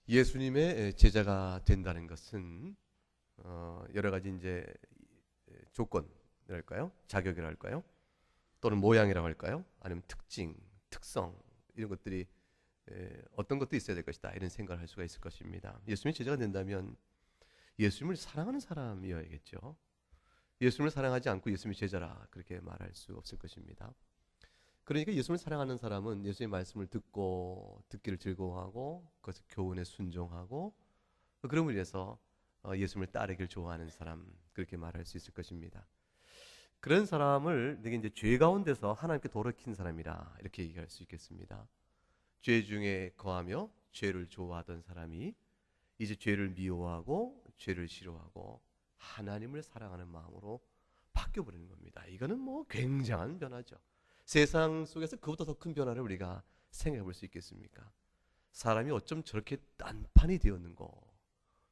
예수님의 제자가 된다는 것은 여러 가지 이제 조건이랄까요? 자격이랄까요? 또는 모양이라고 할까요? 아니면 특징, 특성 이런 것들이 어떤 것도 있어야 될 것이다 이런 생각을 할 수가 있을 것입니다. 예수님의 제자가 된다면 예수님을 사랑하는 사람이어야겠죠. 예수님을 사랑하지 않고 예수님의 제자라 그렇게 말할 수 없을 것입니다. 그러니까 예수님을 사랑하는 사람은 예수님의 말씀을 듣고 듣기를 즐거워하고 그것을 교훈에 순종하고 그럼으로 인해서 예수님을 따르기를 좋아하는 사람 그렇게 말할 수 있을 것입니다. 그런 사람을 내게 이제 죄 가운데서 하나님께 돌이킨 사람이라 이렇게 얘기할 수 있겠습니다. 죄 중에 거하며 죄를 좋아하던 사람이 이제 죄를 미워하고 죄를 싫어하고 하나님을 사랑하는 마음으로 바뀌어버리는 겁니다. 이거는 뭐 굉장한 변화죠. 세상 속에서 그보다 더 큰 변화를 우리가 생각해 볼 수 있겠습니까? 사람이 어쩜 저렇게 딴판이 되었는고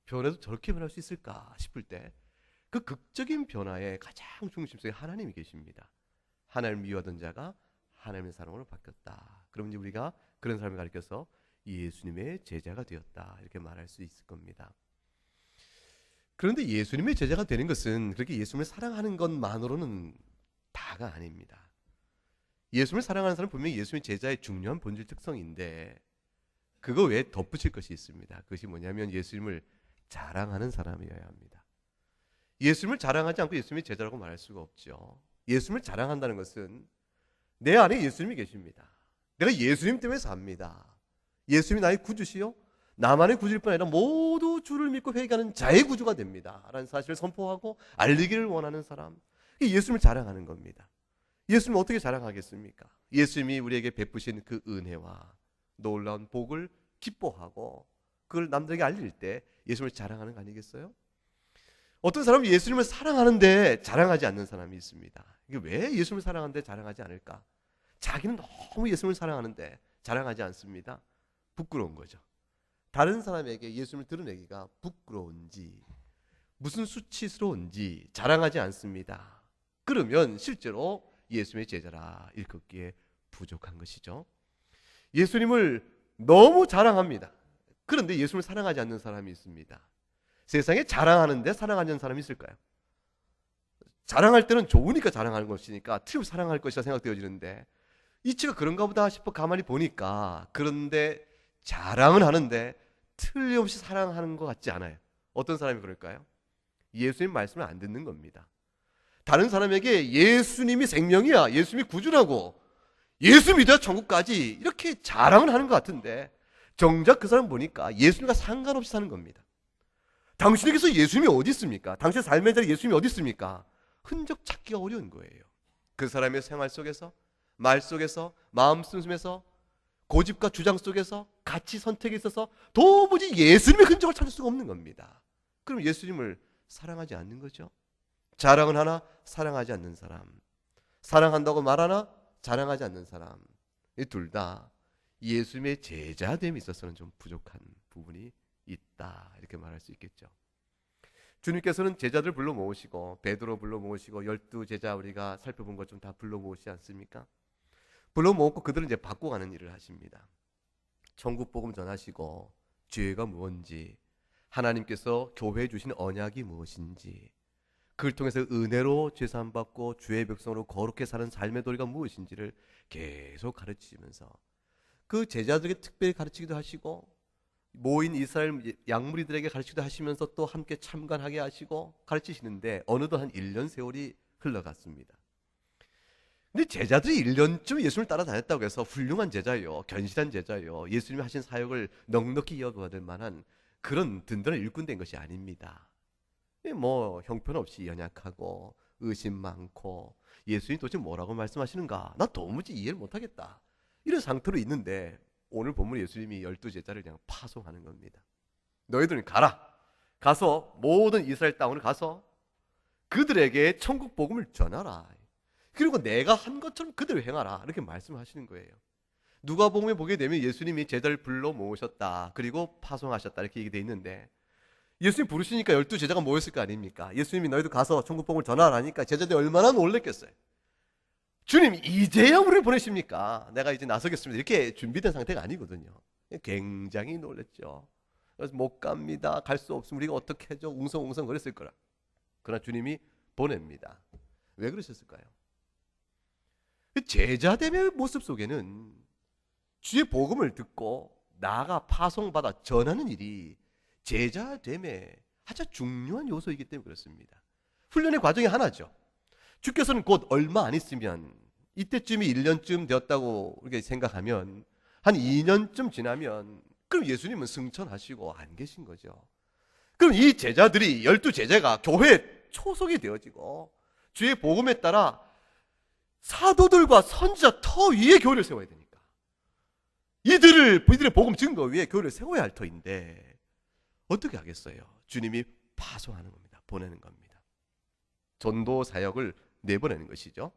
변해도 저렇게 변할 수 있을까 싶을 때 그 극적인 변화의 가장 중심속에 하나님이 계십니다. 하나님을 미워하던 자가 하나님의 사랑으로 바뀌었다. 그럼 이제 우리가 그런 사람을 가리켜서 예수님의 제자가 되었다 이렇게 말할 수 있을 겁니다. 그런데 예수님의 제자가 되는 것은 그렇게 예수님을 사랑하는 것만으로는 다가 아닙니다. 예수님을 사랑하는 사람은 분명히 예수님의 제자의 중요한 본질 특성인데 그거 외에 덧붙일 것이 있습니다. 그것이 뭐냐면 예수님을 자랑하는 사람이어야 합니다. 예수님을 자랑하지 않고 예수님의 제자라고 말할 수가 없죠. 예수님을 자랑한다는 것은 내 안에 예수님이 계십니다. 내가 예수님 때문에 삽니다. 예수님이 나의 구주시요 나만의 구주일 뿐 아니라 모두 주를 믿고 회개하는 자의 구주가 됩니다 라는 사실을 선포하고 알리기를 원하는 사람, 예수님을 자랑하는 겁니다. 예수님을 어떻게 자랑하겠습니까? 예수님이 우리에게 베푸신 그 은혜와 놀라운 복을 기뻐하고 그걸 남들에게 알릴 때 예수님을 자랑하는 거 아니겠어요? 어떤 사람은 예수님을 사랑하는데 자랑하지 않는 사람이 있습니다. 이게 왜 예수님을 사랑하는데 자랑하지 않을까? 자기는 너무 예수님을 사랑하는데 자랑하지 않습니다. 부끄러운 거죠. 다른 사람에게 예수님을 드러내기가 부끄러운지 무슨 수치스러운지 자랑하지 않습니다. 그러면 실제로 예수님의 제자라 일컫기에 부족한 것이죠. 예수님을 너무 자랑합니다. 그런데 예수님을 사랑하지 않는 사람이 있습니다. 세상에 자랑하는데 사랑하지 않는 사람이 있을까요? 자랑할 때는 좋으니까 자랑하는 것이니까 틀림없이 사랑할 것이라 생각되어지는데 이치가 그런가 보다 싶어 가만히 보니까 그런데 자랑은 하는데 틀림없이 사랑하는 것 같지 않아요. 어떤 사람이 그럴까요? 예수님 말씀을 안 듣는 겁니다. 다른 사람에게 예수님이 생명이야, 예수님이 구주라고, 예수 믿어야 천국까지 이렇게 자랑을 하는 것 같은데 정작 그 사람 보니까 예수님과 상관없이 사는 겁니다. 당신에게서 예수님이 어디 있습니까? 당신의 삶의 자리에 예수님이 어디 있습니까? 흔적 찾기가 어려운 거예요. 그 사람의 생활 속에서, 말 속에서, 마음 숨숨에서, 고집과 주장 속에서, 가치 선택에 있어서 도무지 예수님의 흔적을 찾을 수가 없는 겁니다. 그럼 예수님을 사랑하지 않는 거죠. 자랑은 하나, 사랑하지 않는 사람, 사랑한다고 말하나 자랑하지 않는 사람, 이 둘 다 예수님의 제자됨에 있어서는 좀 부족한 부분이 있다 이렇게 말할 수 있겠죠. 주님께서는 제자들 불러 모으시고 베드로 불러 모으시고 12제자 우리가 살펴본 것 좀 다 불러 모으시지 않습니까? 불러 모으고 그들은 이제 바꿔가는 일을 하십니다. 천국 복음 전하시고 죄가 무엇인지, 하나님께서 교회에 주신 언약이 무엇인지, 그걸 통해서 은혜로 죄사함 받고 주의 백성으로 거룩히 사는 삶의 도리가 무엇인지를 계속 가르치면서 그 제자들에게 특별히 가르치기도 하시고 모인 이스라엘 양무리들에게 가르치기도 하시면서 또 함께 참관하게 하시고 가르치시는데 어느덧 한 1년 세월이 흘러갔습니다. 근데 제자들이 1년쯤 예수님을 따라다녔다고 해서 훌륭한 제자요, 견실한 제자요, 예수님이 하신 사역을 넉넉히 이어받을 만한 그런 든든한 일꾼 된 것이 아닙니다. 뭐 형편없이 연약하고 의심 많고 예수님이 도대체 뭐라고 말씀하시는가 나 도무지 이해를 못하겠다 이런 상태로 있는데 오늘 본문 예수님이 12제자를 그냥 파송하는 겁니다. 너희들은 가라, 가서 모든 이스라엘 땅으로 가서 그들에게 천국 복음을 전하라, 그리고 내가 한 것처럼 그대로 행하라 이렇게 말씀하시는 거예요. 누가복음에 보게 되면 예수님이 제자를 불러 모으셨다 그리고 파송하셨다 이렇게 얘기되어 있는데 예수님 부르시니까 12제자가 모였을 거 아닙니까? 예수님이 너희도 가서 천국 복음을 전하라니까 제자들이 얼마나 놀랬겠어요. 주님 이제야 우리를 보내십니까? 내가 이제 나서겠습니다 이렇게 준비된 상태가 아니거든요. 굉장히 놀랬죠. 그래서 못 갑니다. 갈 수 없으면 우리가 어떻게 하죠? 웅성웅성 그랬을 거라. 그러나 주님이 보냅니다. 왜 그러셨을까요? 제자됨의 모습 속에는 주의 복음을 듣고 나아가 파송받아 전하는 일이 제자됨의 아주 중요한 요소이기 때문에 그렇습니다. 훈련의 과정이 하나죠. 주께서는 곧 얼마 안 있으면 이때쯤이 1년쯤 되었다고 이렇게 생각하면 한 2년쯤 지나면 그럼 예수님은 승천하시고 안 계신 거죠. 그럼 이 제자들이 12제자가 교회에 초속이 되어지고 주의 복음에 따라 사도들과 선지자 터 위에 교회를 세워야 되니까 이들의 복음 증거 위에 교회를 세워야 할 터인데 어떻게 하겠어요? 주님이 파송하는 겁니다. 보내는 겁니다. 전도 사역을 내보내는 것이죠.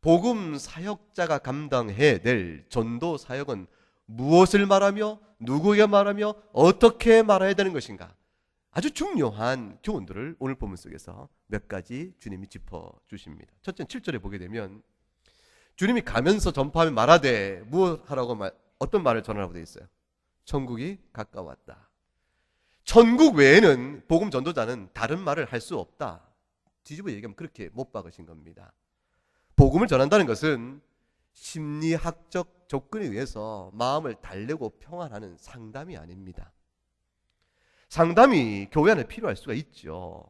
복음 사역자가 감당해야 될 전도 사역은 무엇을 말하며 누구에게 말하며 어떻게 말해야 되는 것인가? 아주 중요한 교훈들을 오늘 본문 속에서 몇 가지 주님이 짚어주십니다. 첫째는 7절에 보게 되면 주님이 가면서 전파하며 말하되 무엇하라고 어떤 말을 전하라고 되어 있어요? 천국이 가까웠다. 천국 외에는 복음 전도자는 다른 말을 할 수 없다. 뒤집어 얘기하면 그렇게 못 박으신 겁니다. 복음을 전한다는 것은 심리학적 조건에 의해서 마음을 달래고 평안하는 상담이 아닙니다. 상담이 교회 안에 필요할 수가 있죠.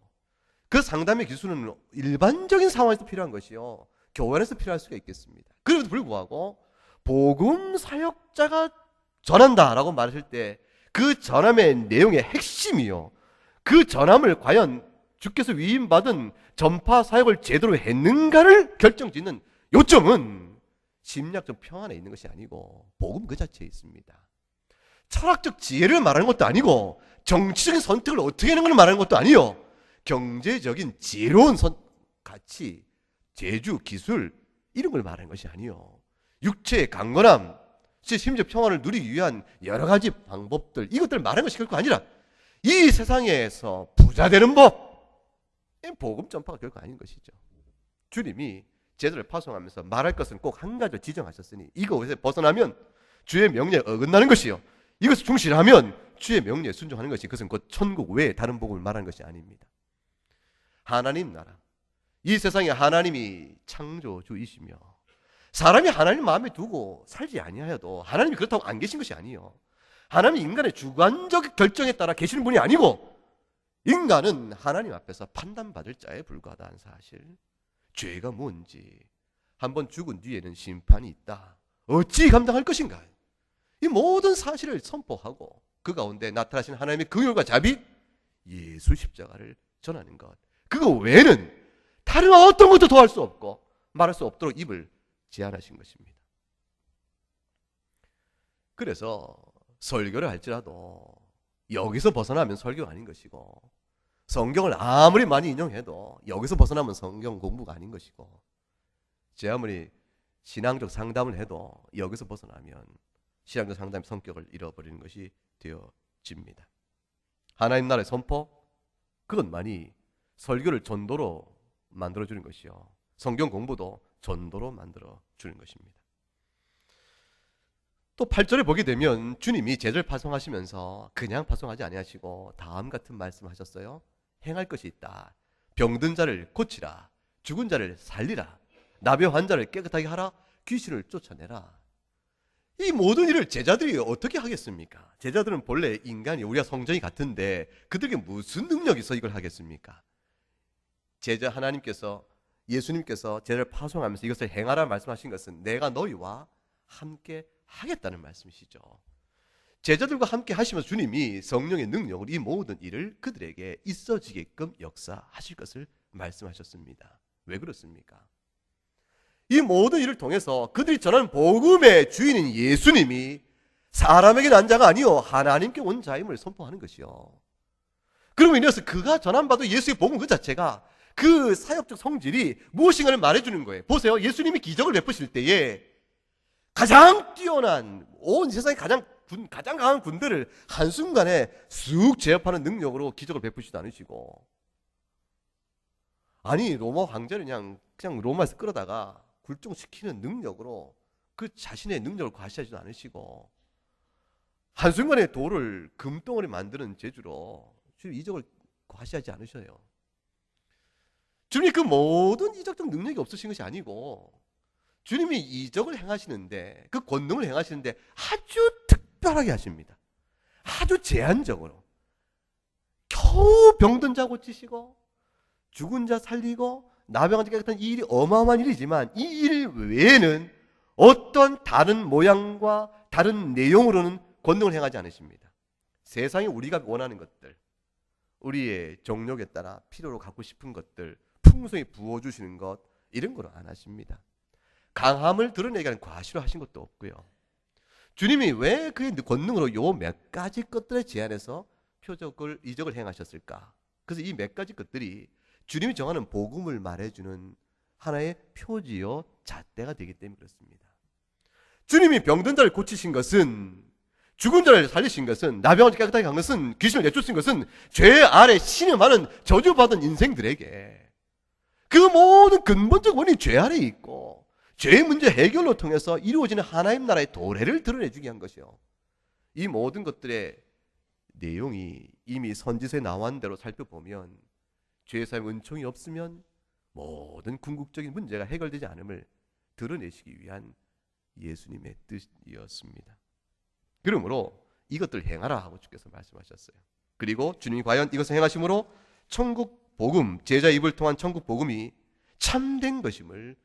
그 상담의 기술은 일반적인 상황에서 필요한 것이요, 교회 안에서 필요할 수가 있겠습니다. 그럼에도 불구하고 복음 사역자가 전한다라고 말하실 때 그 전함의 내용의 핵심이요, 그 전함을 과연 주께서 위임받은 전파 사역을 제대로 했는가를 결정짓는 요점은 심리학적 평안에 있는 것이 아니고 복음 그 자체에 있습니다. 철학적 지혜를 말하는 것도 아니고 정치적인 선택을 어떻게 하는 걸 말하는 것도 아니요, 경제적인 지혜로운 가치, 재주, 기술 이런 걸 말하는 것이 아니요, 육체의 강건함, 심지어 평안을 누리기 위한 여러 가지 방법들, 이것들을 말하는 것이 결코 아니라 이 세상에서 부자 되는 법, 복음 전파가 결코 아닌 것이죠. 주님이 제자를 파송하면서 말할 것은 꼭 한 가지를 지정하셨으니 이것에 벗어나면 주의 명령에 어긋나는 것이요, 이것을 충실하면 주의 명령에 순종하는 것이, 그것은 곧 천국 외에 다른 복음을 말하는 것이 아닙니다. 하나님 나라, 이 세상에 하나님이 창조주이시며 사람이 하나님 마음에 두고 살지 아니하여도 하나님이 그렇다고 안 계신 것이 아니에요. 하나님이 인간의 주관적 결정에 따라 계시는 분이 아니고 인간은 하나님 앞에서 판단받을 자에 불과하다는 사실, 죄가 뭔지, 한번 죽은 뒤에는 심판이 있다, 어찌 감당할 것인가, 이 모든 사실을 선포하고 그 가운데 나타나신 하나님의 긍휼과 자비, 예수 십자가를 전하는 것, 그거 외에는 다른 어떤 것도 더할 수 없고 말할 수 없도록 입을 제한하신 것입니다. 그래서 설교를 할지라도 여기서 벗어나면 설교가 아닌 것이고, 성경을 아무리 많이 인용해도 여기서 벗어나면 성경 공부가 아닌 것이고, 제 아무리 신앙적 상담을 해도 여기서 벗어나면 신앙적 상담의 성격을 잃어버리는 것이 되어집니다. 하나님 나라의 선포, 그것만이 설교를 전도로 만들어주는 것이요, 성경 공부도 전도로 만들어주는 것입니다. 또 8절에 보게 되면 주님이 제자를 파송하시면서 그냥 파송하지 아니하시고 다음 같은 말씀을 하셨어요. 행할 것이 있다. 병든 자를 고치라. 죽은 자를 살리라. 나병 환자를 깨끗하게 하라. 귀신을 쫓아내라. 이 모든 일을 제자들이 어떻게 하겠습니까? 제자들은 본래 인간이, 우리가 성정이 같은데 그들에게 무슨 능력이 있어 이걸 하겠습니까? 제자 하나님께서, 예수님께서 제자를 파송하면서 이것을 행하라 말씀하신 것은 내가 너희와 함께 하겠다는 말씀이시죠. 제자들과 함께 하시면서 주님이 성령의 능력으로 이 모든 일을 그들에게 있어지게끔 역사하실 것을 말씀하셨습니다. 왜 그렇습니까? 이 모든 일을 통해서 그들이 전하는 복음의 주인인 예수님이 사람에게 난 자가 아니요 하나님께 온 자임을 선포하는 것이요, 그러므로 인해서 그가 전함받은 예수의 복음 그 자체가 그 사역적 성질이 무엇인가를 말해주는 거예요. 보세요, 예수님이 기적을 베푸실 때에 가장 뛰어난, 온 세상에 가장 강한 군대를 한순간에 쑥 제압하는 능력으로 기적을 베푸시도 않으시고, 아니 로마 황제를 그냥 로마에서 끌어다가 굴종시키는 능력으로 그 자신의 능력을 과시하지도 않으시고, 한순간에 돌을 금덩어리 만드는 재주로 주님 이적을 과시하지 않으셔요. 주님이 그 모든 이적적 능력이 없으신 것이 아니고 주님이 이적을 행하시는데 그 권능을 행하시는데 아주 특별하게 하십니다. 아주 제한적으로. 겨우 병든 자 고치시고 죽은 자 살리고 나병한 자 같은 이 일이 어마어마한 일이지만 이 일 외에는 어떤 다른 모양과 다른 내용으로는 권능을 행하지 않으십니다. 세상에 우리가 원하는 것들, 우리의 정욕에 따라 필요로 갖고 싶은 것들, 풍성히 부어주시는 것, 이런 거는 안 하십니다. 강함을 드러내기 위한 과시로 하신 것도 없고요. 주님이 왜 그의 권능으로 요 몇 가지 것들에 제한해서 표적을, 이적을 행하셨을까? 그래서 이 몇 가지 것들이 주님이 정하는 복음을 말해주는 하나의 표지요 잣대가 되기 때문에 그렇습니다. 주님이 병든 자를 고치신 것은, 죽은 자를 살리신 것은, 나병을 깨끗하게 한 것은, 귀신을 내쫓으신 것은 죄 아래 신음하는 저주받은 인생들에게 그 모든 근본적 원인이 죄 아래에 있고 죄의 문제 해결로 통해서 이루어지는 하나님 나라의 도래를 드러내주기 위한 것이요. 이 모든 것들의 내용이 이미 선지서에 나온 대로 살펴보면 죄사함 은총이 없으면 모든 궁극적인 문제가 해결되지 않음을 드러내시기 위한 예수님의 뜻이었습니다. 그러므로 이것들 행하라 하고 주께서 말씀하셨어요. 그리고 주님이 과연 이것을 행하심으로 천국 복음, 제자 입을 통한 천국 복음이 참된 것임을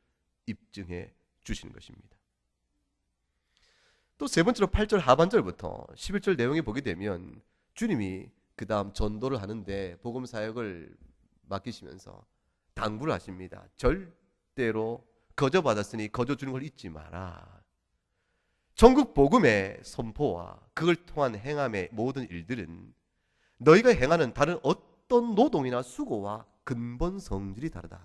입증해 주시는 것입니다. 또 세 번째로 8절 하반절부터 11절 내용에 보게 되면 주님이 그 다음 전도를 하는데 복음 사역을 맡기시면서 당부를 하십니다. 절대로 거저 받았으니 거저 주는 걸 잊지 마라. 천국 복음의 선포와 그걸 통한 행함의 모든 일들은 너희가 행하는 다른 어떤 노동이나 수고와 근본 성질이 다르다.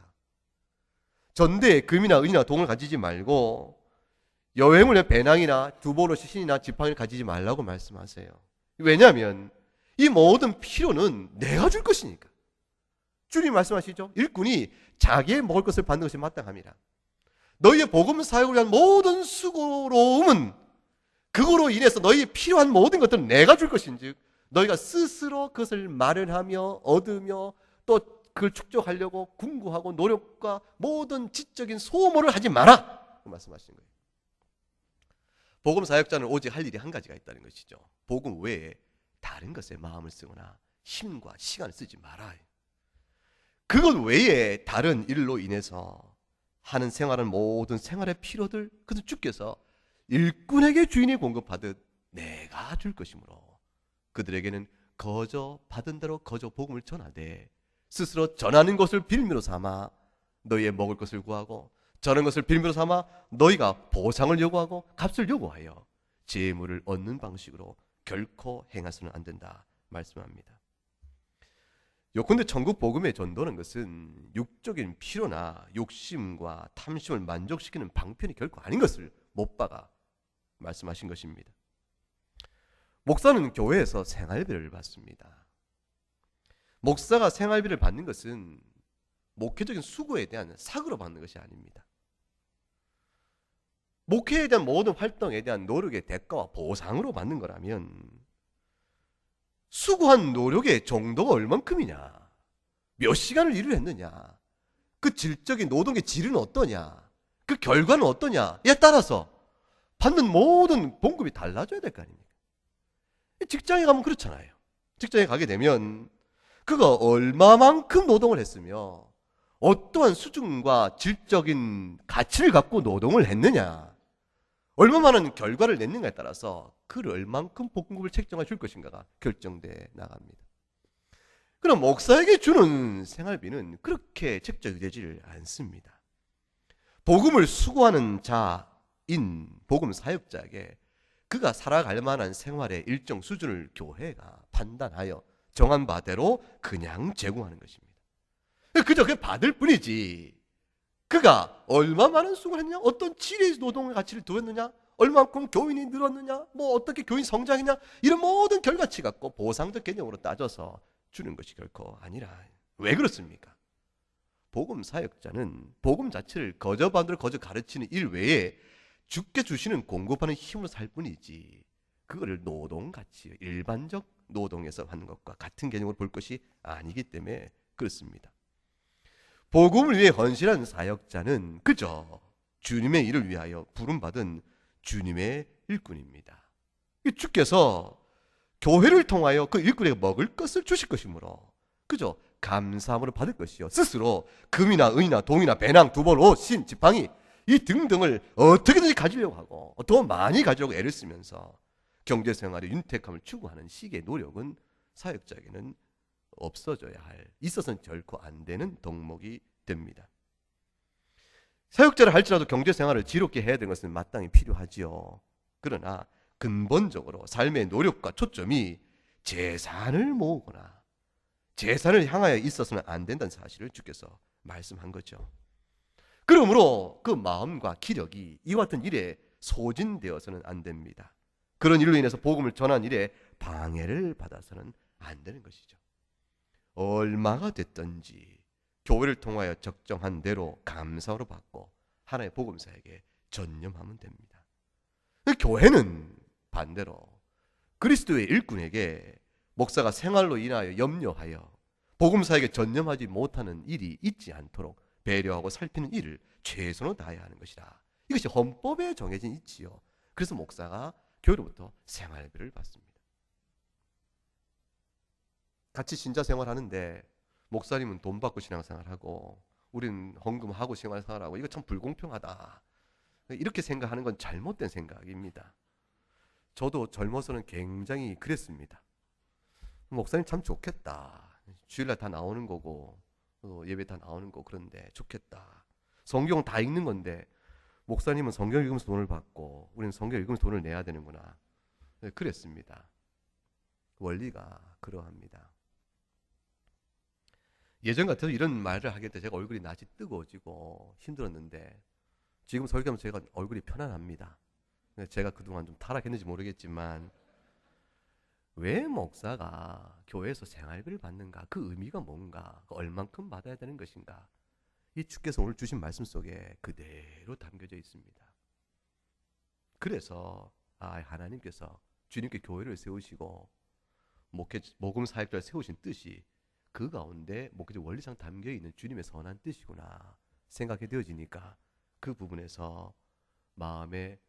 전대에 금이나 은이나 동을 가지지 말고 여행을 위해 배낭이나 두보로 시신이나 지팡이를 가지지 말라고 말씀하세요. 왜냐하면 이 모든 필요는 내가 줄 것이니까. 주님 말씀하시죠. 일꾼이 자기의 먹을 것을 받는 것이 마땅합니다. 너희의 복음 사역을 위한 모든 수고로움은 그거로 인해서 너희의 필요한 모든 것들은 내가 줄 것인즉 너희가 스스로 그것을 마련하며 얻으며 또 그걸 축적하려고 궁구하고 노력과 모든 지적인 소모를 하지 마라 말씀하시는 거예요. 복음 사역자는 오직 할 일이 한 가지가 있다는 것이죠. 복음 외에 다른 것에 마음을 쓰거나 힘과 시간을 쓰지 마라. 그것 외에 다른 일로 인해서 하는 생활은 모든 생활의 필요들 그것을 주께서 일꾼에게 주인이 공급하듯 내가 줄 것이므로 그들에게는 거저 받은 대로 거저 복음을 전하되 스스로 전하는 것을 빌미로 삼아 너희의 먹을 것을 구하고 전하는 것을 빌미로 삼아 너희가 보상을 요구하고 값을 요구하여 재물을 얻는 방식으로 결코 행해서는 안 된다 말씀합니다. 요컨대 천국 복음의 전도는 것은 육적인 필요나 욕심과 탐심을 만족시키는 방편이 결코 아닌 것을 못 박아 말씀하신 것입니다. 목사는 교회에서 생활비를 받습니다. 목사가 생활비를 받는 것은 목회적인 수고에 대한 사고로 받는 것이 아닙니다. 목회에 대한 모든 활동에 대한 노력의 대가와 보상으로 받는 거라면 수고한 노력의 정도가 얼만큼이냐, 몇 시간을 일을 했느냐, 그 질적인 노동의 질은 어떠냐, 그 결과는 어떠냐에 따라서 받는 모든 봉급이 달라져야 될 거 아닙니까? 직장에 가면 그렇잖아요. 직장에 가게 되면 그가 얼마만큼 노동을 했으며 어떠한 수준과 질적인 가치를 갖고 노동을 했느냐, 얼마만한 결과를 냈는가에 따라서 그를 얼만큼 봉급을 책정해 줄 것인가가 결정돼 나갑니다. 그럼 목사에게 주는 생활비는 그렇게 책정되지 않습니다. 복음을 수고하는 자인 복음 사역자에게 그가 살아갈 만한 생활의 일정 수준을 교회가 판단하여 정한 바대로 그냥 제공하는 것입니다. 그저 그게 받을 뿐이지 그가 얼마 많은 수고를 했느냐, 어떤 질의 노동의 가치를 두었느냐, 얼마만큼 교인이 늘었느냐, 뭐 어떻게 교인 성장했냐, 이런 모든 결과치 갖고 보상적 개념으로 따져서 주는 것이 결코 아니라. 왜 그렇습니까? 복음 사역자는 복음 자체를 거저 받으러 거저 가르치는 일 외에 주께 주시는 공급하는 힘으로 살 뿐이지 그거를 노동같이 일반적 노동에서 하는 것과 같은 개념으로 볼 것이 아니기 때문에 그렇습니다. 복음을 위해 헌신한 사역자는 그저 주님의 일을 위하여 부름받은 주님의 일꾼입니다. 주께서 교회를 통하여 그 일꾼에게 먹을 것을 주실 것이므로 그저 감사함으로 받을 것이요, 스스로 금이나 은이나 동이나 배낭, 두벌, 옷, 신, 지팡이 이 등등을 어떻게든지 가지려고 하고 더 많이 가지려고 애를 쓰면서 경제생활의 윤택함을 추구하는 식의 노력은 사역자에게는 없어져야 할, 있어서는 결코 안 되는 덕목이 됩니다. 사역자를 할지라도 경제생활을 지롭게 해야 되는 것은 마땅히 필요하지요. 그러나 근본적으로 삶의 노력과 초점이 재산을 모으거나 재산을 향하여 있어서는 안 된다는 사실을 주께서 말씀한 거죠. 그러므로 그 마음과 기력이 이와 같은 일에 소진되어서는 안 됩니다. 그런 일로 인해서 복음을 전한 일에 방해를 받아서는 안 되는 것이죠. 얼마가 됐든지 교회를 통하여 적정한 대로 감사로 받고 하나의 복음사에게 전념하면 됩니다. 교회는 반대로 그리스도의 일꾼에게 목사가 생활로 인하여 염려하여 복음사에게 전념하지 못하는 일이 있지 않도록 배려하고 살피는 일을 최선으로 다해야 하는 것이다. 이것이 헌법에 정해진 이치요. 그래서 목사가 교회로부터 생활비를 받습니다. 같이 신자 생활하는데 목사님은 돈 받고 신앙생활하고 우리는 헌금하고 신앙생활하고 이거 참 불공평하다. 이렇게 생각하는 건 잘못된 생각입니다. 저도 젊어서는 굉장히 그랬습니다. 목사님 참 좋겠다. 주일날 다 나오는 거고 예배 다 나오는 거 그런데 좋겠다. 성경 다 읽는 건데 목사님은 성경 읽으면서 돈을 받고 우리는 성경 읽으면서 돈을 내야 되는구나. 그랬습니다. 원리가 그러합니다. 예전 같아도 이런 말을 하게 될 때 제가 얼굴이 낯이 뜨거워지고 힘들었는데 지금 설교하면서 제가 얼굴이 편안합니다. 제가 그동안 좀 타락했는지 모르겠지만 왜 목사가 교회에서 생활비를 받는가? 그 의미가 뭔가? 얼만큼 받아야 되는 것인가? 이 주께서 오늘 주신 말씀 속에 그대로 담겨져 있습니다. 그래서 하나님께서 주님께 교회를 세우시고 복음 사역자를 세우신 뜻이 그 가운데 목회적 원리상 담겨있는 주님의 선한 뜻이구나 생각이 되어지니까 그 부분에서 마음에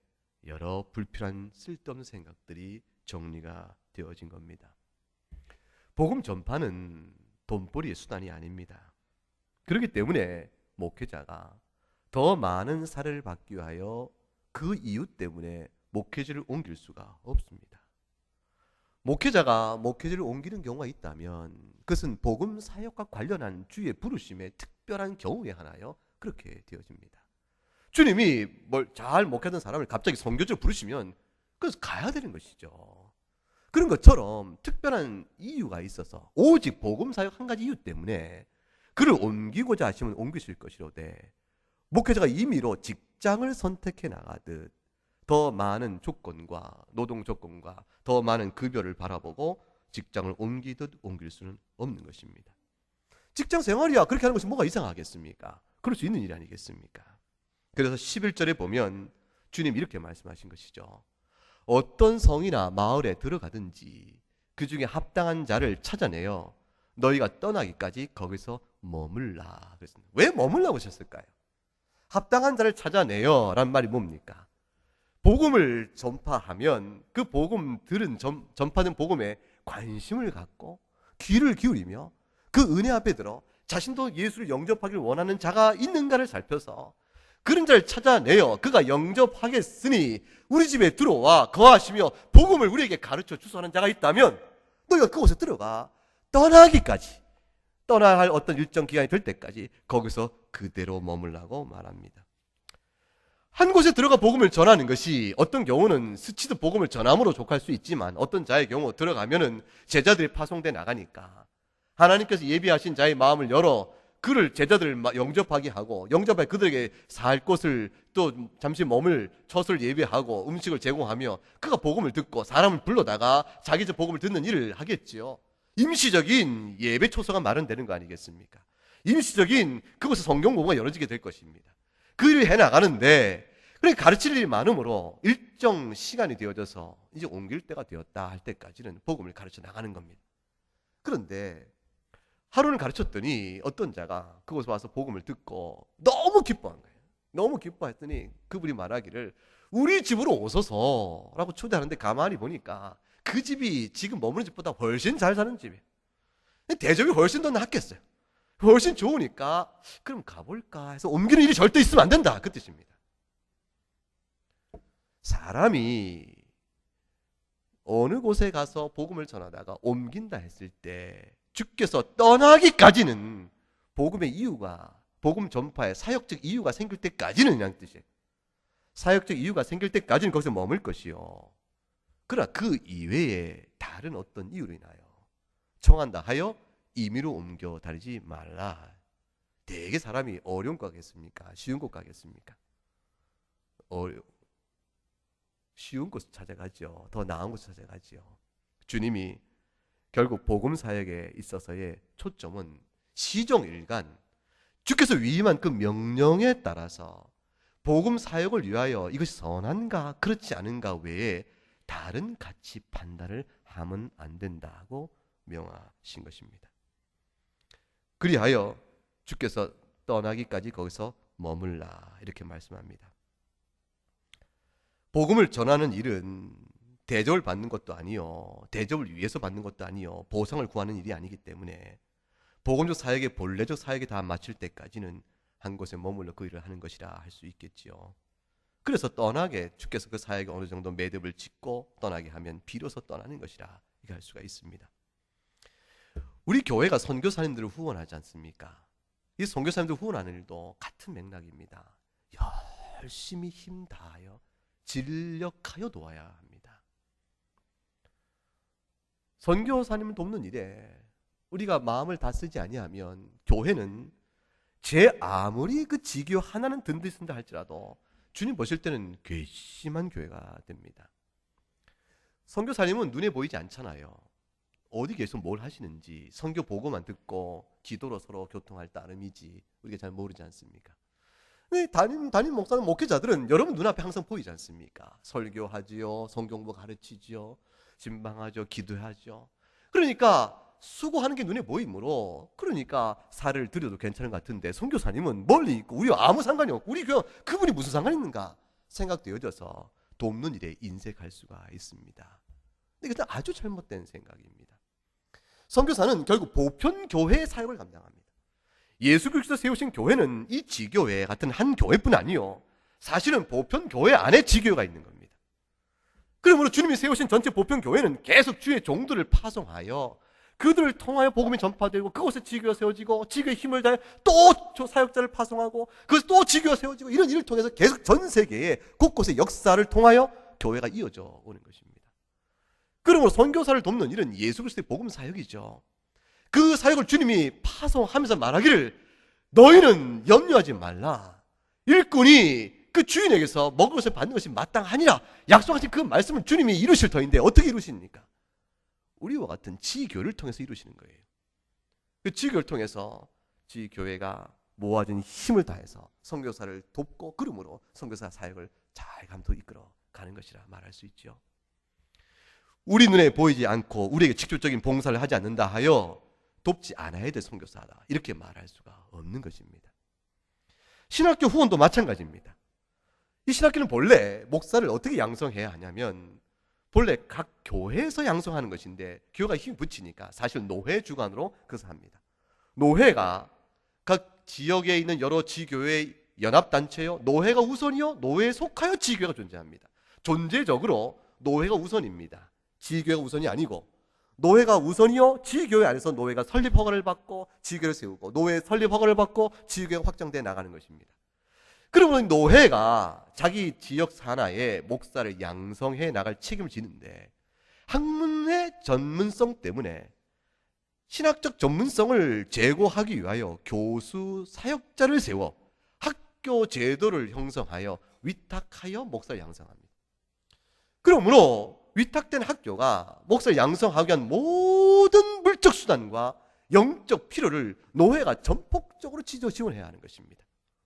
여러 불필요한 쓸데없는 생각들이 정리가 되어진 겁니다. 복음 전파는 돈벌이의 수단이 아닙니다. 그렇기 때문에 목회자가 더 많은 사례를 받기 위하여 그 이유 때문에 목회지를 옮길 수가 없습니다. 목회자가 목회지를 옮기는 경우가 있다면 그것은 복음 사역과 관련한 주의 부르심의 특별한 경우에 하나여 그렇게 되어집니다. 주님이 잘 목회하던 사람을 갑자기 선교지로 부르시면 그래서 가야 되는 것이죠. 그런 것처럼 특별한 이유가 있어서 오직 복음 사역 한 가지 이유 때문에 그를 옮기고자 하시면 옮기실 것이로되 목회자가 임의로 직장을 선택해 나가듯 더 많은 조건과 노동 조건과 더 많은 급여를 바라보고 직장을 옮기듯 옮길 수는 없는 것입니다. 직장 생활이야 그렇게 하는 것이 뭐가 이상하겠습니까? 그럴 수 있는 일이 아니겠습니까? 그래서 11절에 보면 주님 이렇게 말씀하신 것이죠. 어떤 성이나 마을에 들어가든지 그 중에 합당한 자를 찾아내어 너희가 떠나기까지 거기서 머물라 그랬습니다. 왜 머물라고 하셨을까요? 합당한 자를 찾아내어 라는 말이 뭡니까? 복음을 전파하면 그 복음 들은 전파된 복음에 관심을 갖고 귀를 기울이며 그 은혜 앞에 들어 자신도 예수를 영접하기를 원하는 자가 있는가를 살펴서 그런 자를 찾아내어 그가 영접하겠으니 우리 집에 들어와 거하시며 복음을 우리에게 가르쳐 주소하는 자가 있다면 너희가 그곳에 들어가 떠나기까지 떠나야 할 어떤 일정 기간이 될 때까지 거기서 그대로 머물라고 말합니다. 한 곳에 들어가 복음을 전하는 것이 어떤 경우는 스치듯 복음을 전함으로 족할 수 있지만 어떤 자의 경우 들어가면은 제자들이 파송돼 나가니까 하나님께서 예비하신 자의 마음을 열어 그를 제자들을 영접하게 하고 영접해 그들에게 살 곳을 또 잠시 머물 처소를 예비하고 음식을 제공하며 그가 복음을 듣고 사람을 불러다가 자기 집 복음을 듣는 일을 하겠지요. 임시적인 예배 초소가 마련되는 거 아니겠습니까? 임시적인 그곳에 성경 공부가 열어지게 될 것입니다. 그 일을 해나가는데 그러니까 가르칠 일이 많으므로 일정 시간이 되어져서 이제 옮길 때가 되었다 할 때까지는 복음을 가르쳐 나가는 겁니다. 그런데 하루는 가르쳤더니 어떤 자가 그곳에 와서 복음을 듣고 너무 기뻐한 거예요. 너무 기뻐했더니 그분이 말하기를 우리 집으로 오소서라고 초대하는데 가만히 보니까 그 집이 지금 머무는 집보다 훨씬 잘 사는 집이에요. 대접이 훨씬 더 낫겠어요. 훨씬 좋으니까 그럼 가볼까 해서 옮기는 일이 절대 있으면 안 된다, 그 뜻입니다. 사람이 어느 곳에 가서 복음을 전하다가 옮긴다 했을 때 주께서 떠나기까지는 복음의 이유가, 복음 전파의 사역적 이유가 생길 때까지는 이란 뜻이에요. 사역적 이유가 생길 때까지는 거기서 머물 것이요. 그러나 그 이외에 다른 어떤 이유로 인하여 청한다 하여 임의로 옮겨 다니지 말라. 되게 사람이 어려운 거 가겠습니까? 쉬운 곳 가겠습니까? 쉬운 곳을 찾아가죠. 더 나은 곳을 찾아가죠. 주님이 결국 복음 사역에 있어서의 초점은 시종일관 주께서 위임한 그 명령에 따라서 복음 사역을 위하여 이것이 선한가 그렇지 않은가 외에 다른 가치 판단을 하면 안 된다고 명하신 것입니다. 그리하여 주께서 떠나기까지 거기서 머물라 이렇게 말씀합니다. 복음을 전하는 일은 대접을 받는 것도 아니요, 대접을 위해서 받는 것도 아니요, 보상을 구하는 일이 아니기 때문에 복음적 사역의 본래적 사역이 다 마칠 때까지는 한 곳에 머물러 그 일을 하는 것이라 할 수 있겠지요. 그래서 떠나게 주께서 그 사역에 어느 정도 매듭을 짓고 떠나게 하면 비로소 떠나는 것이라 이렇게 할 수가 있습니다. 우리 교회가 선교사님들을 후원하지 않습니까? 이 선교사님들 후원하는 일도 같은 맥락입니다. 열심히 힘 다하여 진력하여 도와야 합니다. 선교사님을 돕는 일에 우리가 마음을 다 쓰지 아니하면 교회는 제 아무리 그 지교 하나는 든든히 할지라도 주님 보실 때는 괘씸한 교회가 됩니다. 선교사님은 눈에 보이지 않잖아요. 어디 계셔서 뭘 하시는지 선교 보고만 듣고 기도로 서로 교통할 따름이지 우리가 잘 모르지 않습니까? 담임 목사는 목회자들은 여러분 눈앞에 항상 보이지 않습니까? 설교하지요, 성경부 가르치지요, 진방하죠, 기도하죠. 그러니까 수고하는 게 눈에 보이므로 그러니까 살을 드려도 괜찮은 것 같은데 선교사님은 멀리 있고 우리와 아무 상관이 없고 우리 그냥 그분이 무슨 상관이 있는가 생각되어져서 돕는 일에 인색할 수가 있습니다. 근데 이것은 아주 잘못된 생각입니다. 선교사는 결국 보편교회의 사역을 감당합니다. 예수 그리스도 세우신 교회는 이 지교회 같은 한 교회뿐 아니요, 사실은 보편교회 안에 지교회가 있는 겁니다. 그러므로 주님이 세우신 전체 보편교회는 계속 주의 종들을 파송하여 그들을 통하여 복음이 전파되고 그곳에 지교가 세워지고 지교의 힘을 다해 또 사역자를 파송하고 그것이 또 지교가 세워지고 이런 일을 통해서 계속 전 세계에 곳곳의 역사를 통하여 교회가 이어져 오는 것입니다. 그러므로 선교사를 돕는 일은 예수 그리스도의 복음 사역이죠. 그 사역을 주님이 파송하면서 말하기를 너희는 염려하지 말라. 일꾼이 그 주인에게서 먹을 것을 받는 것이 마땅하니라 약속하신 그 말씀을 주님이 이루실 터인데 어떻게 이루십니까? 우리와 같은 지교를 통해서 이루시는 거예요. 그 지교를 통해서 지교회가 모아진 힘을 다해서 선교사를 돕고 그러므로 선교사 사역을 잘 감독 이끌어 가는 것이라 말할 수 있죠. 우리 눈에 보이지 않고 우리에게 직접적인 봉사를 하지 않는다 하여 돕지 않아야 될 선교사다 이렇게 말할 수가 없는 것입니다. 신학교 후원도 마찬가지입니다. 이 신학교는 본래 목사를 어떻게 양성해야 하냐면 본래 각 교회에서 양성하는 것인데 교회가 힘 붙이니까 사실 노회 주관으로 그것을 합니다. 노회가 각 지역에 있는 여러 지교회 연합단체요, 노회가 우선이요, 노회에 속하여 지교회가 존재합니다. 존재적으로 노회가 우선입니다. 지교회가 우선이 아니고 노회가 우선이요, 지교회 안에서 노회가 설립 허가를 받고 지교회를 세우고 노회 설립 허가를 받고 지교회가 확장되어 나가는 것입니다. 그러면 노회가 자기 지역 산하에 목사를 양성해 나갈 책임을 지는데 학문의 전문성 때문에 신학적 전문성을 제고하기 위하여 교수 사역자를 세워 학교 제도를 형성하여 위탁하여 목사를 양성합니다. 그러므로 위탁된 학교가 목사를 양성하기 위한 모든 물적 수단과 영적 필요를 노회가 전폭적으로 지원해야 하는 것입니다.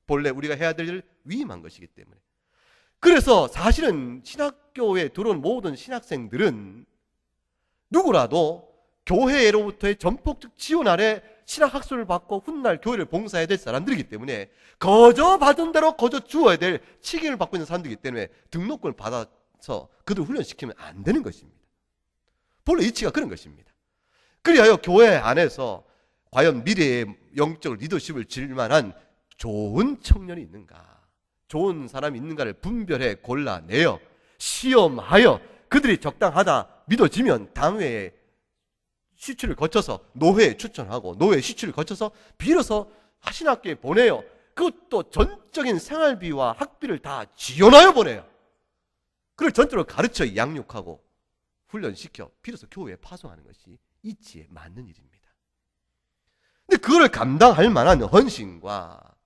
본래 우리가 해야 될 일을 위임한 것이기 때문에. 그래서 사실은 신학교에 들어온 모든 신학생들은 누구라도 교회로부터의 전폭적 지원 아래 신학학술을 받고 훗날 교회를 봉사해야 될 사람들이기 때문에 거저 받은 대로 거저 주어야 될 책임을 받고 있는 사람들이기 때문에 등록금을 받아서 그들을 훈련시키면 안 되는 것입니다. 본래 이치가 그런 것입니다. 그리하여 교회 안에서 과연 미래의 영적 리더십을 질 만한 좋은 청년이 있는가, 좋은 사람이 있는가를 분별해 골라내어 시험하여 그들이 적당하다 믿어지면 당회에 시추를 거쳐서 노회에 추천하고 노회 시추를 거쳐서 빌어서 신학교에 보내요. 그것도 전적인 생활비와 학비를 다 지원하여 보내요. 그걸 전적으로 가르쳐 양육하고 훈련시켜 빌어서 교회에 파송하는 것이 이치에 맞는 일입니다. 근데 그거를 감당할 만한 헌신과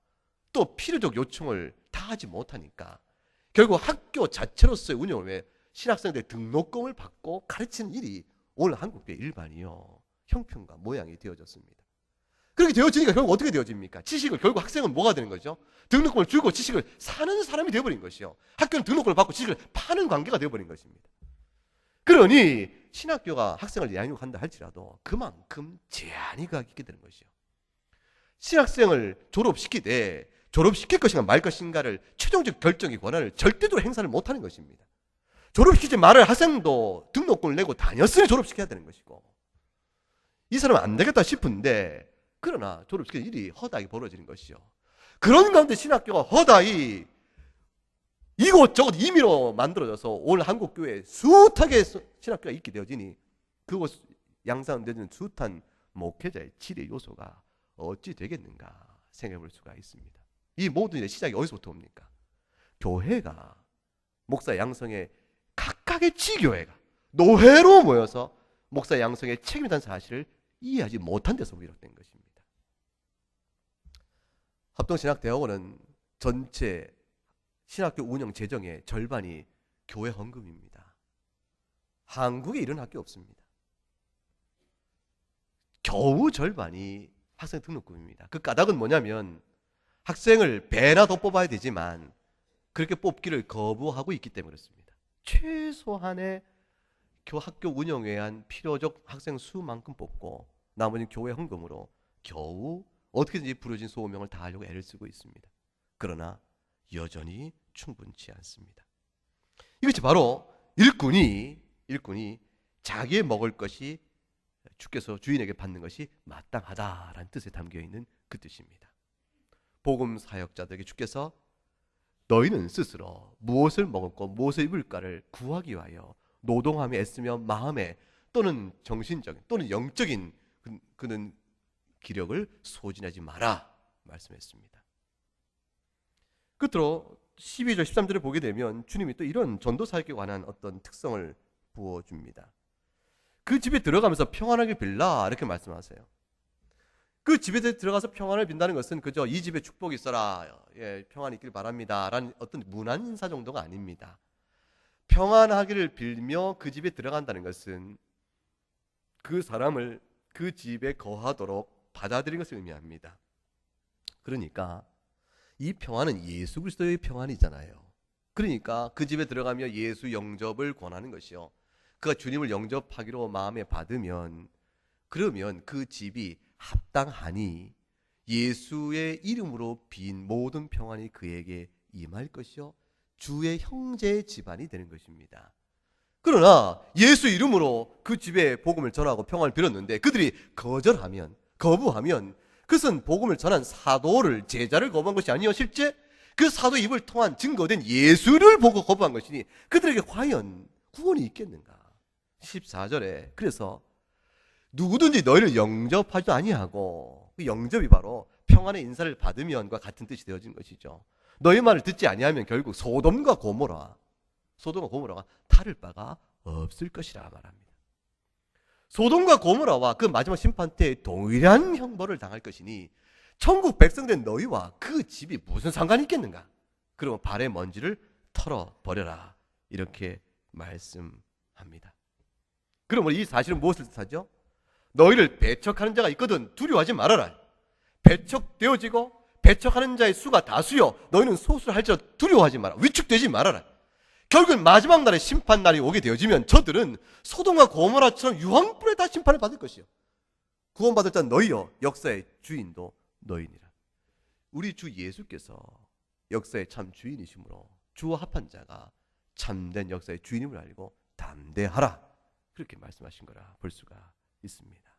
또 필요적 요청을 다 하지 못하니까 결국 학교 자체로서의 운영을 위해 신학생들 등록금을 받고 가르치는 일이 오늘 한국의 일반이요 형편과 모양이 되어졌습니다. 그렇게 되어지니까 결국 어떻게 되어집니까? 지식을 결국 학생은 뭐가 되는 거죠? 등록금을 주고 지식을 사는 사람이 되어버린 것이요. 학교는 등록금을 받고 지식을 파는 관계가 되어버린 것입니다. 그러니 신학교가 학생을 양육한다 할지라도 그만큼 제한이 있게 되는 것이요. 신학생을 졸업시킬 것인가 말 것인가를 최종적 결정의 권한을 절대적으로 행사를 못하는 것입니다. 졸업시키지 말을 학생도 등록금을 내고 다녔으니 졸업시켜야 되는 것이고, 이 사람은 안 되겠다 싶은데 그러나 졸업시키는 일이 허다하게 벌어지는 것이요. 그런 가운데 신학교가 허다히 이곳저곳 임의로 만들어져서 오늘 한국교회에 숱하게 신학교가 있게 되어지니 그곳 양산되는 숱한 목회자의 질의 요소가 어찌 되겠는가 생각해 볼 수가 있습니다. 이 모든 일의 시작이 어디서부터 옵니까? 교회가 목사 양성의 각각의 지교회가 노회로 모여서 목사 양성의 책임이라는 사실을 이해하지 못한 데서 비롯된 것입니다. 합동신학대학원은 전체 신학교 운영 재정의 절반이 교회 헌금입니다. 한국에 이런 학교 없습니다. 겨우 절반이 학생 등록금입니다. 그 까닭은 뭐냐면 학생을 배나 더 뽑아야 되지만 그렇게 뽑기를 거부하고 있기 때문에 그렇습니다. 최소한의 학교 운영에 한 필요적 학생 수만큼 뽑고 나머지는 교회 헌금으로 겨우 어떻게든지 부르진 소명을 다하려고 애를 쓰고 있습니다. 그러나 여전히 충분치 않습니다. 이것이 바로 일꾼이 자기의 먹을 것이 주께서 주인에게 받는 것이 마땅하다라는 뜻에 담겨있는 그 뜻입니다. 복음 사역자들에게 주께서 너희는 스스로 무엇을 먹었고 무엇을 입을까를 구하기 위하여 노동하며 애쓰며 마음에 또는 정신적인 또는 영적인 그는 기력을 소진하지 마라 말씀했습니다. 끝으로 12절 13절을 보게 되면 주님이 또 이런 전도사역에 관한 어떤 특성을 부어줍니다. 그 집에 들어가면서 평안하게 빌라 이렇게 말씀하세요. 그 집에 들어가서 평안을 빈다는 것은 그저 이 집에 축복이 있어라, 예, 평안이 있길 바랍니다 라는 어떤 문안 인사 정도가 아닙니다. 평안하기를 빌며 그 집에 들어간다는 것은 그 사람을 그 집에 거하도록 받아들이는 것을 의미합니다. 그러니까 이 평안은 예수 그리스도의 평안이잖아요. 그러니까 그 집에 들어가며 예수 영접을 권하는 것이요, 그가 주님을 영접하기로 마음에 받으면 그러면 그 집이 합당하니 예수의 이름으로 빈 모든 평안이 그에게 임할 것이요 주의 형제의 집안이 되는 것입니다. 그러나 예수 이름으로 그 집에 복음을 전하고 평안을 빌었는데 그들이 거부하면 그것은 복음을 전한 사도를, 제자를 거부한 것이 아니요 실제 그 사도의 입을 통한 증거된 예수를 보고 거부한 것이니 그들에게 과연 구원이 있겠는가? 14절에 그래서 누구든지 너희를 영접하지도 아니하고, 그 영접이 바로 평안의 인사를 받으면과 같은 뜻이 되어진 것이죠. 너희 말을 듣지 아니하면 결국 소돔과 고모라가 다를 바가 없을 것이라 말합니다. 소돔과 고모라와 그 마지막 심판 때 동일한 형벌을 당할 것이니 천국 백성된 너희와 그 집이 무슨 상관이 있겠는가? 그러면 발의 먼지를 털어버려라 이렇게 말씀합니다. 그러면 이 사실은 무엇을 뜻하죠? 너희를 배척하는 자가 있거든 두려워하지 말아라. 배척되어지고 배척하는 자의 수가 다수여 너희는 소수를 할지라도 두려워하지 마라. 위축되지 말아라. 결국은 마지막 날에 심판 날이 오게 되어지면 저들은 소돔과 고모라처럼 유황불에 다 심판을 받을 것이요. 구원받을 자는 너희여 역사의 주인도 너희니라. 우리 주 예수께서 역사의 참 주인이시므로 주와 합한 자가 참된 역사의 주인임을 알고 담대하라. 그렇게 말씀하신 거라 볼 수가 있습니다.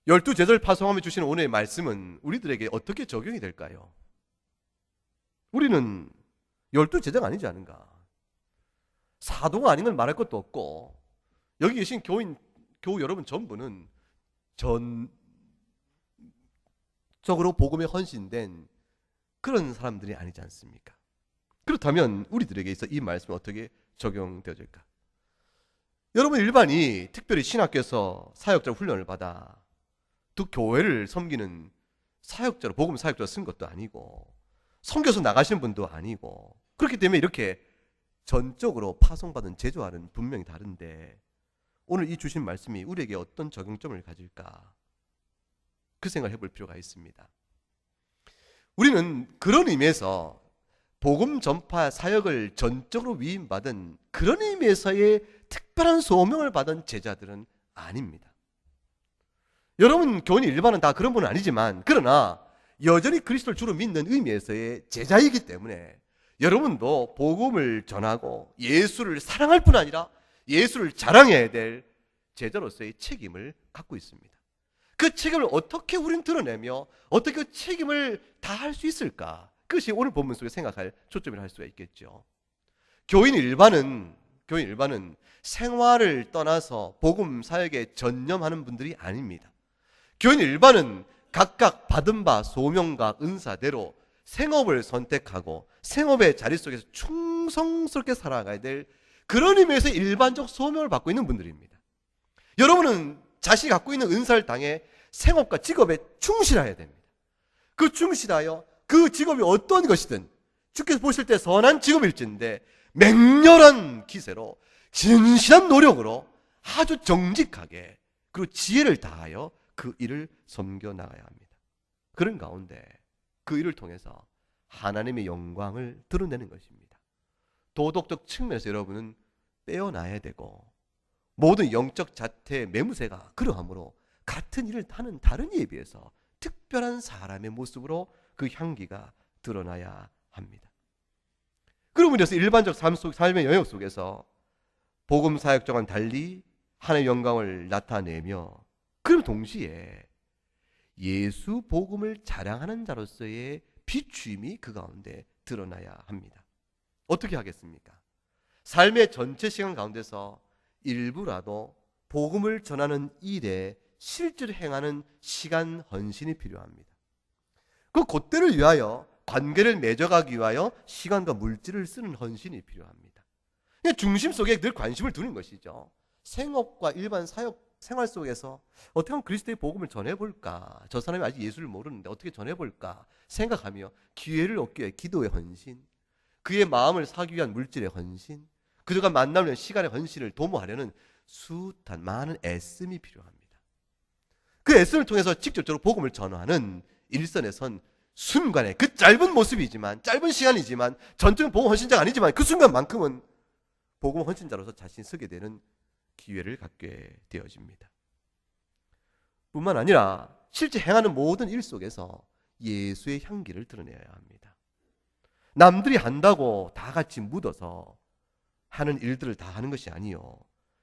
12제자를 파송하며 주시는 오늘의 말씀은 우리들에게 어떻게 적용이 될까요? 우리는 12제자가 아니지 않은가? 사도가 아닌 걸 말할 것도 없고 여기 계신 교우 여러분 전부는 전적으로 복음에 헌신된 그런 사람들이 아니지 않습니까? 그렇다면 우리들에게 있어 이 말씀이 어떻게 적용되어질까? 여러분 일반이 특별히 신학교에서 사역자 훈련을 받아 또 교회를 섬기는 사역자로 복음 사역자로 쓴 것도 아니고 선교서 나가시는 분도 아니고 그렇기 때문에 이렇게 전적으로 파송받은 제자와는 분명히 다른데 오늘 이 주신 말씀이 우리에게 어떤 적용점을 가질까? 그 생각을 해볼 필요가 있습니다. 우리는 그런 의미에서 복음 전파 사역을 전적으로 위임받은 그런 의미에서의 특별한 소명을 받은 제자들은 아닙니다. 여러분 교인이 일반은 다 그런 분은 아니지만 그러나 여전히 그리스도를 주로 믿는 의미에서의 제자이기 때문에 여러분도 복음을 전하고 예수를 사랑할 뿐 아니라 예수를 자랑해야 될 제자로서의 책임을 갖고 있습니다. 그 책임을 어떻게 우리는 드러내며 어떻게 그 책임을 다할 수 있을까? 그것이 오늘 본문 속에 생각할 초점이라 할 수가 있겠죠. 교인 일반은 생활을 떠나서 복음 사역에 전념하는 분들이 아닙니다. 교인 일반은 각각 받은 바 소명과 은사대로 생업을 선택하고 생업의 자리 속에서 충성스럽게 살아가야 될 그런 의미에서 일반적 소명을 받고 있는 분들입니다. 여러분은 자신이 갖고 있는 은사를 당해 생업과 직업에 충실해야 됩니다. 그 충실하여 그 직업이 어떤 것이든 주께서 보실 때 선한 직업일진데 맹렬한 기세로 진실한 노력으로 아주 정직하게 그리고 지혜를 다하여 그 일을 섬겨나가야 합니다. 그런 가운데 그 일을 통해서 하나님의 영광을 드러내는 것입니다. 도덕적 측면에서 여러분은 빼어나야 되고 모든 영적 자태의 매무새가 그러하므로 같은 일을 하는 다른 이에 비해서 특별한 사람의 모습으로 그 향기가 드러나야 합니다. 그런 의미에서 일반적 삶의 영역 속에서 복음 사역자와는 달리 하나님의 영광을 나타내며 그럼 동시에 예수 복음을 자랑하는 자로서의 비추임이 그 가운데 드러나야 합니다. 어떻게 하겠습니까? 삶의 전체 시간 가운데서 일부라도 복음을 전하는 일에 실제로 행하는 시간 헌신이 필요합니다. 그 그때를 위하여 관계를 맺어가기 위하여 시간과 물질을 쓰는 헌신이 필요합니다. 중심 속에 늘 관심을 두는 것이죠. 생업과 일반 사역 생활 속에서 어떻게 하면 그리스도의 복음을 전해볼까? 저 사람이 아직 예수를 모르는데 어떻게 전해볼까? 생각하며 기회를 얻기 위해 기도의 헌신, 그의 마음을 사기 위한 물질의 헌신, 그들과 만나는 시간의 헌신을 도모하려는 숱한 많은 애씀이 필요합니다. 그 애씀을 통해서 직접적으로 복음을 전하는 일선에 선 순간에 그 짧은 모습이지만 짧은 시간이지만 전적인 복음 헌신자가 아니지만 그 순간만큼은 복음 헌신자로서 자신이 서게 되는 기회를 갖게 되어집니다. 뿐만 아니라 실제 행하는 모든 일 속에서 예수의 향기를 드러내야 합니다. 남들이 한다고 다 같이 묻어서 하는 일들을 다 하는 것이 아니요,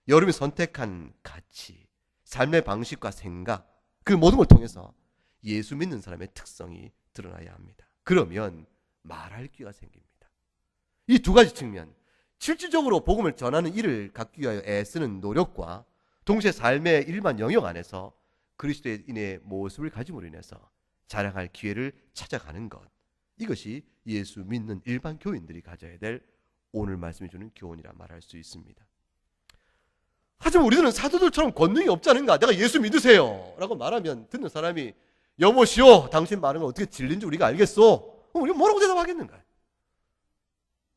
여러분이 선택한 가치, 삶의 방식과 생각, 그 모든 걸 통해서 예수 믿는 사람의 특성이 드러나야 합니다. 그러면 말할 기회가 생깁니다. 이 두 가지 측면, 실질적으로 복음을 전하는 일을 갖기 위하여 애쓰는 노력과 동시에 삶의 일반 영역 안에서 그리스도인의 모습을 가짐으로 인해서 자랑할 기회를 찾아가는 것, 이것이 예수 믿는 일반 교인들이 가져야 될 오늘 말씀해 주는 교훈이라 말할 수 있습니다. 하지만 우리들은 사도들처럼 권능이 없지 않은가? 내가 예수 믿으세요 라고 말하면 듣는 사람이 여보시오, 당신 말은 어떻게 진리인지 우리가 알겠소? 그럼 우리가 뭐라고 대답하겠는가?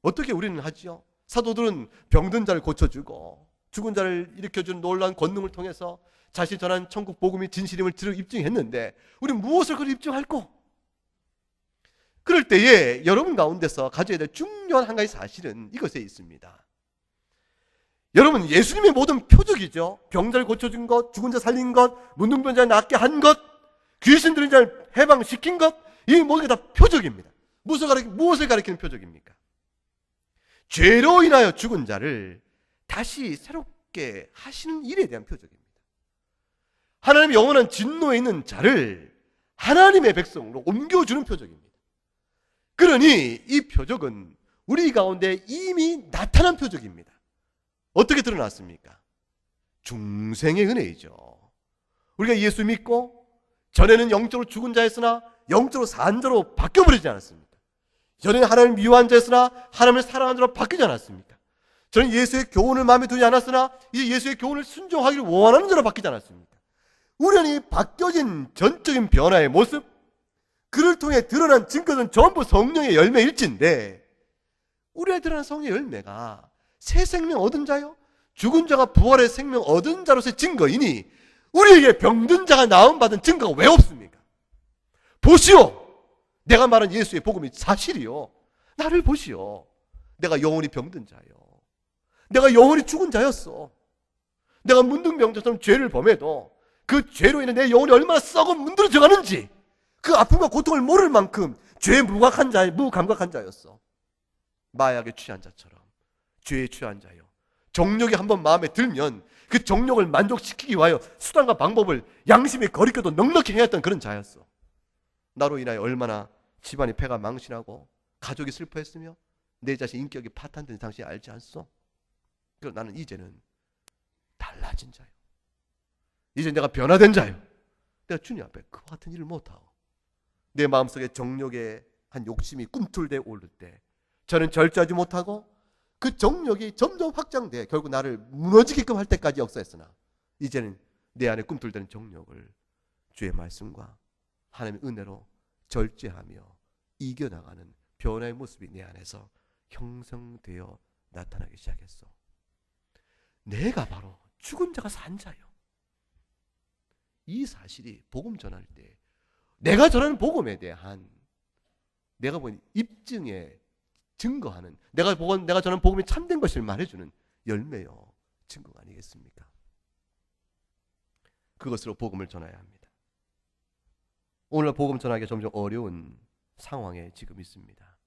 어떻게 우리는 하지요? 사도들은 병든 자를 고쳐주고 죽은 자를 일으켜주는 놀라운 권능을 통해서 자신이 전한 천국 복음이 진실임을 입증했는데 우리는 무엇을 그걸 입증할꼬? 그럴 때에 여러분 가운데서 가져야 될 중요한 한 가지 사실은 이것에 있습니다. 여러분, 예수님의 모든 표적이죠. 병자를 고쳐준 것, 죽은 자 살린 것, 문둥병자 낫게 한 것, 귀신 들린 자를 해방시킨 것, 이 모든 게 다 표적입니다. 무엇을 가리키는 표적입니까? 죄로 인하여 죽은 자를 다시 새롭게 하시는 일에 대한 표적입니다. 하나님의 영원한 진노에 있는 자를 하나님의 백성으로 옮겨주는 표적입니다. 그러니 이 표적은 우리 가운데 이미 나타난 표적입니다. 어떻게 드러났습니까? 중생의 은혜이죠. 우리가 예수 믿고 전에는 영적으로 죽은 자였으나 영적으로 산 자로 바뀌어버리지 않았습니까? 전에는 하나님을 미워한 자였으나 하나님을 사랑하는 자로 바뀌지 않았습니까? 저는 예수의 교훈을 마음에 두지 않았으나 이제 예수의 교훈을 순종하기를 원하는 자로 바뀌지 않았습니까? 우리는 이 바뀌어진 전적인 변화의 모습, 그를 통해 드러난 증거는 전부 성령의 열매일진데, 우리에 드러난 성령의 열매가 새 생명 얻은 자요, 죽은 자가 부활의 생명 얻은 자로서의 증거이니 우리에게 병든 자가 나음받은 증거가 왜 없습니까? 보시오, 내가 말한 예수의 복음이 사실이요. 나를 보시오, 내가 영원히 병든 자요, 내가 영원히 죽은 자였어. 내가 문둥병자처럼 죄를 범해도 그 죄로 인해 내 영혼이 얼마나 썩어 문드러져 가는지, 그 아픔과 고통을 모를 만큼 죄에 무감각한 자였어. 마약에 취한 자처럼 죄에 취한 자요, 정욕이 한번 마음에 들면 그 정욕을 만족시키기 위하여 수단과 방법을 양심의 거리껴도 넉넉히 해왔던 그런 자였어. 나로 인하여 얼마나 집안의 폐가 망신하고 가족이 슬퍼했으며 내 자신 인격이 파탄된 당신이 알지 않소? 그럼 나는 이제는 달라진 자요, 이제 내가 변화된 자요. 내가 주님 앞에 그와 같은 일을 못하고 내 마음속에 정욕의 한 욕심이 꿈틀대 오를 때 저는 절제하지 못하고 그 정욕이 점점 확장돼 결국 나를 무너지게끔 할 때까지 역사했으나 이제는 내 안에 꿈틀대는 정욕을 주의 말씀과 하나님의 은혜로 절제하며 이겨나가는 변화의 모습이 내 안에서 형성되어 나타나기 시작했어. 내가 바로 죽은 자가 산 자요. 이 사실이 복음 전할 때 내가 전하는 복음에 대한 내가 본 입증에 증거하는, 내가 전하는 복음이 참된 것을 말해주는 열매요, 증거가 아니겠습니까? 그것으로 복음을 전해야 합니다. 오늘 복음 전하기가 점점 어려운 상황에 지금 있습니다.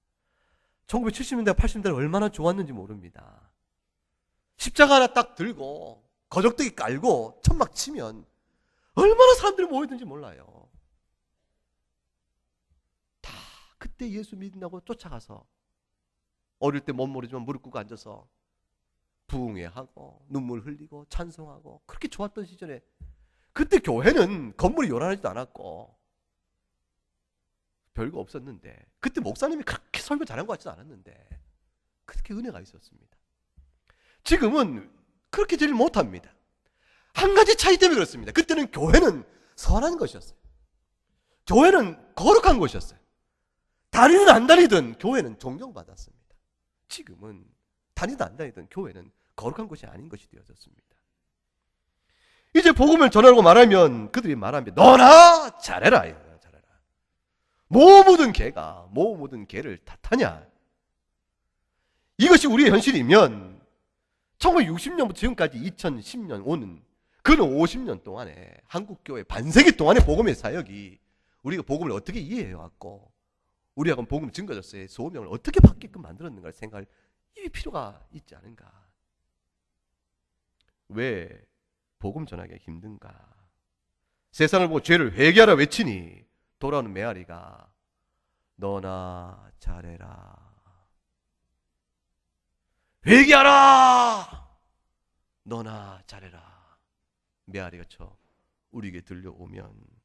1970년대 80년대 얼마나 좋았는지 모릅니다. 십자가 하나 딱 들고 거적대기 깔고 천막 치면 얼마나 사람들이 모이든지 몰라요. 다 그때 예수 믿는다고 쫓아가서 어릴 때 못 모르지만 무릎 꿇고 앉아서 부흥회하고 눈물 흘리고 찬송하고 그렇게 좋았던 시절에, 그때 교회는 건물이 요란하지도 않았고 별거 없었는데, 그때 목사님이 그렇게 설교 잘한 것 같지도 않았는데 그렇게 은혜가 있었습니다. 지금은 그렇게 되지 못합니다. 한 가지 차이 때문에 그렇습니다. 그때는 교회는 선한 것이었어요. 교회는 거룩한 것이었어요. 다니든 안 다니든 교회는 존경받았습니다. 지금은 다니든 안 다니든 교회는 거룩한 것이 아닌 것이 되어졌습니다. 이제 복음을 전하고 말하면 그들이 말합니다. 너나 잘해라, 잘해라. 뭐 묻은 개를 탓하냐. 이것이 우리의 현실이면 1960년부터 지금까지 2010년 오는 그는 50년 동안에 한국교회 반세기 동안의 복음의 사역이 우리가 복음을 어떻게 이해해왔고 우리가 복음 증거자로서의 소명을 어떻게 받게끔 만들었는가를 생각할 이 필요가 있지 않은가. 왜 복음 전하기가 힘든가. 세상을 보고 죄를 회개하라 외치니 돌아오는 메아리가 너나 잘해라, 회개하라, 너나 잘해라. 메아리가 쳐 우리에게 들려오면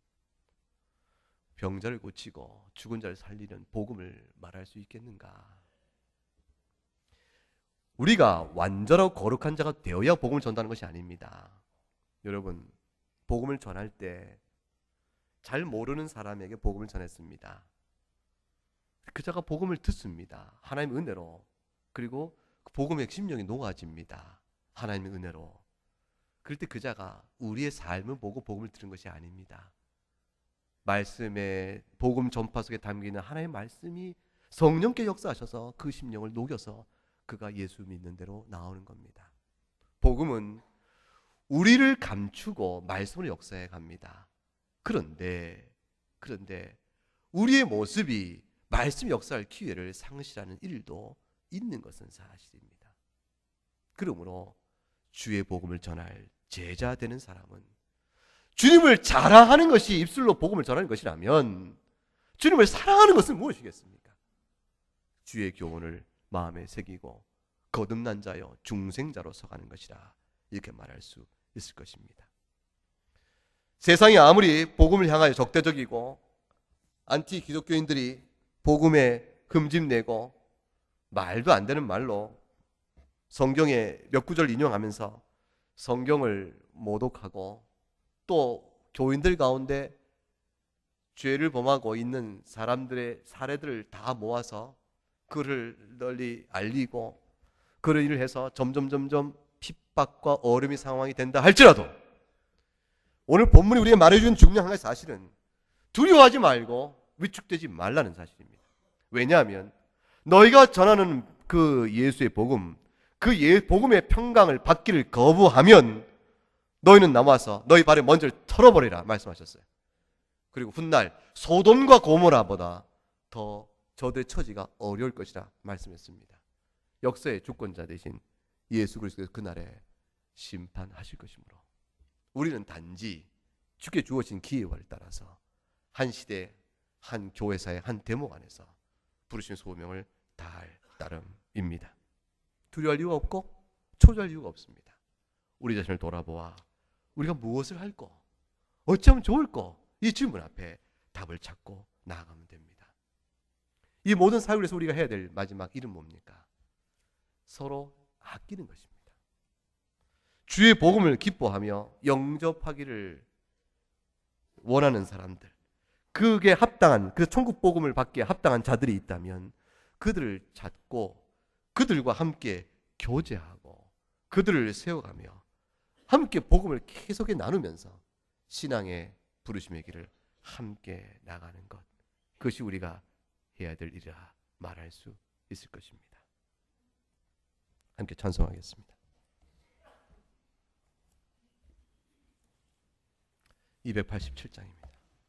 병자를 고치고 죽은 자를 살리는 복음을 말할 수 있겠는가? 우리가 완전하고 거룩한 자가 되어야 복음을 전하는 것이 아닙니다. 여러분, 복음을 전할 때 잘 모르는 사람에게 복음을 전했습니다. 그 자가 복음을 듣습니다. 하나님의 은혜로. 그리고 그 복음의 핵심력이 녹아집니다. 하나님의 은혜로. 그럴 때 그 자가 우리의 삶을 보고 복음을 들은 것이 아닙니다. 말씀의 복음 전파 속에 담기는 하나님의 말씀이 성령께 역사하셔서 그 심령을 녹여서 그가 예수 믿는 대로 나오는 겁니다. 복음은 우리를 감추고 말씀으로 역사해 갑니다. 그런데 우리의 모습이 말씀 역사할 기회를 상실하는 일도 있는 것은 사실입니다. 그러므로 주의 복음을 전할 제자 되는 사람은 주님을 자랑하는 것이 입술로 복음을 전하는 것이라면 주님을 사랑하는 것은 무엇이겠습니까? 주의 교훈을 마음에 새기고 거듭난 자여 중생자로 서가는 것이라, 이렇게 말할 수 있을 것입니다. 세상이 아무리 복음을 향하여 적대적이고 안티 기독교인들이 복음에 흠집내고 말도 안 되는 말로 성경의 몇 구절 인용하면서 성경을 모독하고 또 교인들 가운데 죄를 범하고 있는 사람들의 사례들을 다 모아서 그를 널리 알리고 그런 일을 해서 점점 핍박과 어려움의 상황이 된다 할지라도, 오늘 본문이 우리가 말해주는 중요한 한 사실은 두려워하지 말고 위축되지 말라는 사실입니다. 왜냐하면 너희가 전하는 그 예수의 복음, 그 복음의 평강을 받기를 거부하면 너희는 남아서 너희 발에 먼지를 털어버리라 말씀하셨어요. 그리고 훗날 소돔과 고모라보다 더 저들의 처지가 어려울 것이라 말씀했습니다. 역사의 주권자 되신 예수 그리스도께서 그날에 심판하실 것이므로 우리는 단지 주께 주어진 기회를 따라서 한 시대, 한 교회사의 한 대목 안에서 부르신 소명을 다할 따름입니다. 두려워할 이유가 없고 초조할 이유가 없습니다. 우리 자신을 돌아보아 우리가 무엇을 할까, 어찌하면 좋을까, 이 질문 앞에 답을 찾고 나아가면 됩니다. 이 모든 사역을 위해서 우리가 해야 될 마지막 일은 뭡니까? 서로 아끼는 것입니다. 주의 복음을 기뻐하며 영접하기를 원하는 사람들, 그게 합당한, 그 천국 복음을 받기에 합당한 자들이 있다면 그들을 찾고 그들과 함께 교제하고 그들을 세워가며 함께 복음을 계속해 나누면서 신앙의 부르심의 길을 함께 나가는 것, 그것이 우리가 해야 될 일이라 말할 수 있을 것입니다. 함께 찬송하겠습니다. 287장입니다.